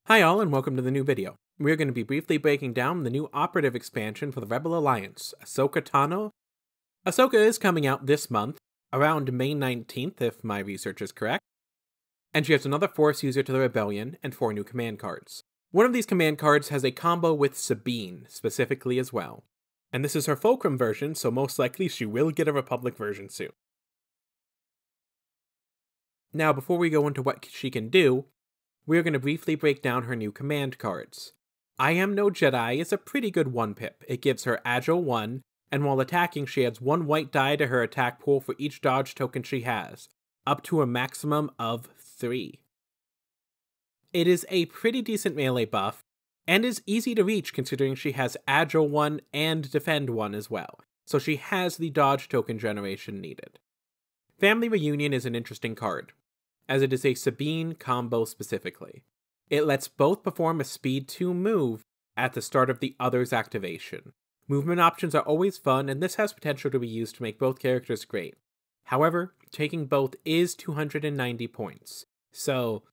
Hi all and welcome to the new video. We're going to be briefly breaking down the new Operative expansion for the Rebel Alliance, Ahsoka Tano. Ahsoka is coming out this month, around May 19th if my research is correct, and she has another Force user to the Rebellion and 4 new command cards. One of these command cards has a combo with Sabine, specifically as well, and this is her Fulcrum version, so most likely she will get a Republic version soon. Now before we go into what she can do, we are going to briefly break down her new command cards. I Am No Jedi is a pretty good 1-pip. It gives her Agile 1, and while attacking she adds 1 white die to her attack pool for each dodge token she has, up to a maximum of 3. It is a pretty decent melee buff, and is easy to reach considering she has Agile 1 and Defend 1 as well, so she has the dodge token generation needed. Family Reunion is an interesting card, as it is a Sabine combo specifically. It lets both perform a speed 2 move at the start of the other's activation. Movement options are always fun, and this has potential to be used to make both characters great. However, taking both is 290 points, so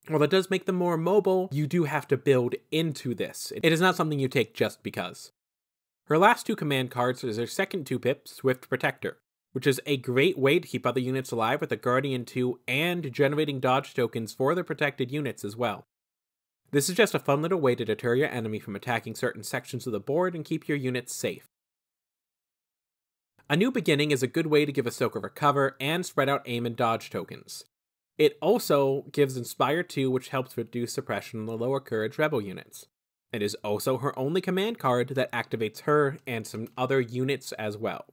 while it does make them more mobile, you do have to build into this. It is not something you take just because. Her last 2 command cards is her second 2-pip, Swift Protector, which is a great way to keep other units alive with a Guardian 2 and generating dodge tokens for the protected units as well. This is just a fun little way to deter your enemy from attacking certain sections of the board and keep your units safe. A New Beginning is a good way to give Ahsoka recover and spread out aim and dodge tokens. It also gives Inspire 2, which helps reduce suppression on the lower courage rebel units. It is also her only command card that activates her and some other units as well,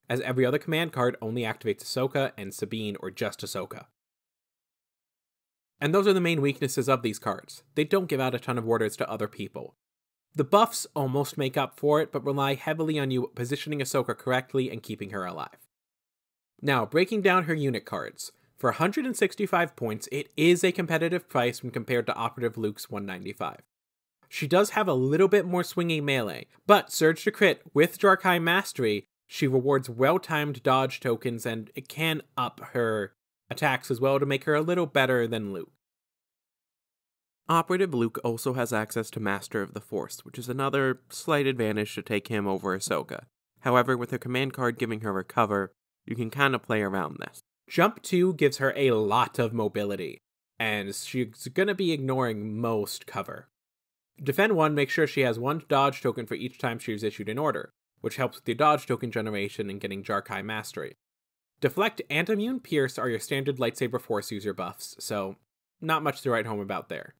as every other command card only activates Ahsoka and Sabine or just Ahsoka. And those are the main weaknesses of these cards. They don't give out a ton of orders to other people. The buffs almost make up for it, but rely heavily on you positioning Ahsoka correctly and keeping her alive. Now, breaking down her unit cards. For 165 points, it is a competitive price when compared to Operative Luke's 195. She does have a little bit more swinging melee, but Surge to Crit with Jarkai Mastery, she rewards well-timed dodge tokens, and it can up her attacks as well to make her a little better than Luke. Operative Luke also has access to Master of the Force, which is another slight advantage to take him over Ahsoka. However, with her command card giving her Recover, you can kind of play around this. Jump 2 gives her a lot of mobility, and she's going to be ignoring most cover. Defend 1 makes sure she has 1 dodge token for each time she is issued an order, which helps with your dodge token generation and getting Jarkai Mastery. Deflect and Immune Pierce are your standard lightsaber force user buffs, so not much to write home about there.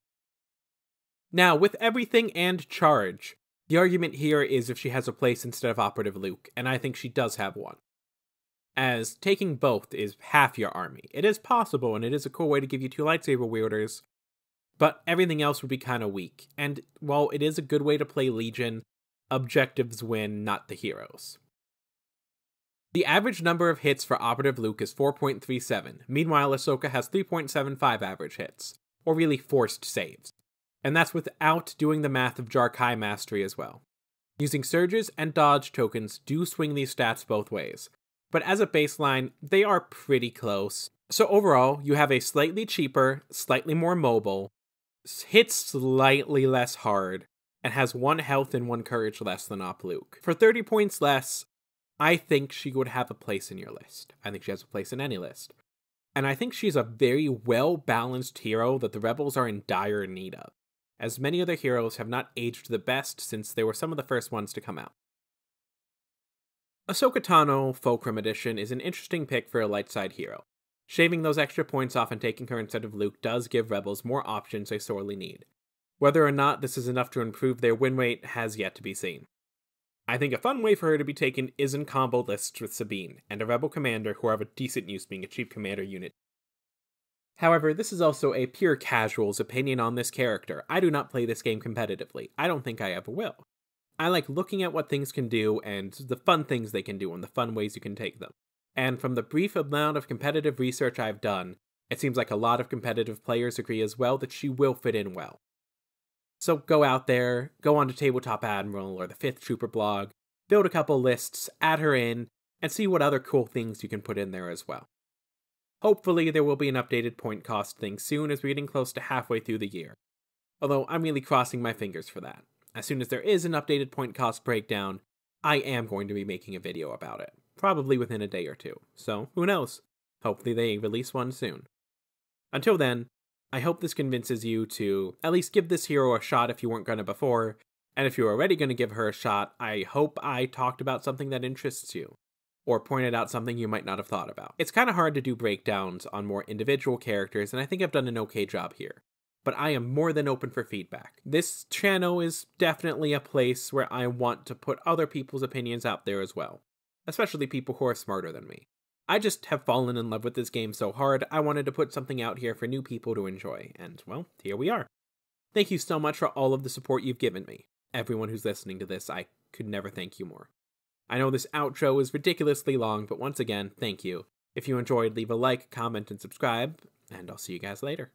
Now, with everything and charge, the argument here is if she has a place instead of Operative Luke, and I think she does have one, as taking both is half your army. It is possible, and it is a cool way to give you 2 lightsaber wielders, but everything else would be kind of weak, and while it is a good way to play Legion, objectives win, not the heroes. The average number of hits for Operative Luke is 4.37, meanwhile Ahsoka has 3.75 average hits, or really forced saves. And that's without doing the math of Jarkai Mastery as well. Using surges and dodge tokens do swing these stats both ways, but as a baseline, they are pretty close. So overall, you have a slightly cheaper, slightly more mobile, hits slightly less hard, and has 1 health and 1 courage less than Op Luke. For 30 points less, I think she would have a place in your list. I think she has a place in any list. And I think she's a very well-balanced hero that the Rebels are in dire need of, as many other heroes have not aged the best since they were some of the first ones to come out. Ahsoka Tano Fulcrum Edition is an interesting pick for a light side hero. Shaving those extra points off and taking her instead of Luke does give Rebels more options they sorely need. Whether or not this is enough to improve their win rate has yet to be seen. I think a fun way for her to be taken is in combo lists with Sabine, and a Rebel commander who have a decent use being a cheap commander unit. However, this is also a pure casual's opinion on this character. I do not play this game competitively. I don't think I ever will. I like looking at what things can do and the fun things they can do and the fun ways you can take them. And from the brief amount of competitive research I've done, it seems like a lot of competitive players agree as well that she will fit in well. So go out there, go on to Tabletop Admiral or the 5th Trooper blog, build a couple lists, add her in, and see what other cool things you can put in there as well. Hopefully there will be an updated point cost thing soon as we're getting close to halfway through the year. Although I'm really crossing my fingers for that. As soon as there is an updated point cost breakdown, I am going to be making a video about it. Probably within a day or two. So, who knows? Hopefully they release one soon. Until then, I hope this convinces you to at least give this hero a shot if you weren't going to before, and if you're already going to give her a shot, I hope I talked about something that interests you, or pointed out something you might not have thought about. It's kind of hard to do breakdowns on more individual characters, and I think I've done an okay job here. But I am more than open for feedback. This channel is definitely a place where I want to put other people's opinions out there as well, especially people who are smarter than me. I just have fallen in love with this game so hard, I wanted to put something out here for new people to enjoy, and well, here we are. Thank you so much for all of the support you've given me. Everyone who's listening to this, I could never thank you more. I know this outro is ridiculously long, but once again, thank you. If you enjoyed, leave a like, comment, and subscribe, and I'll see you guys later.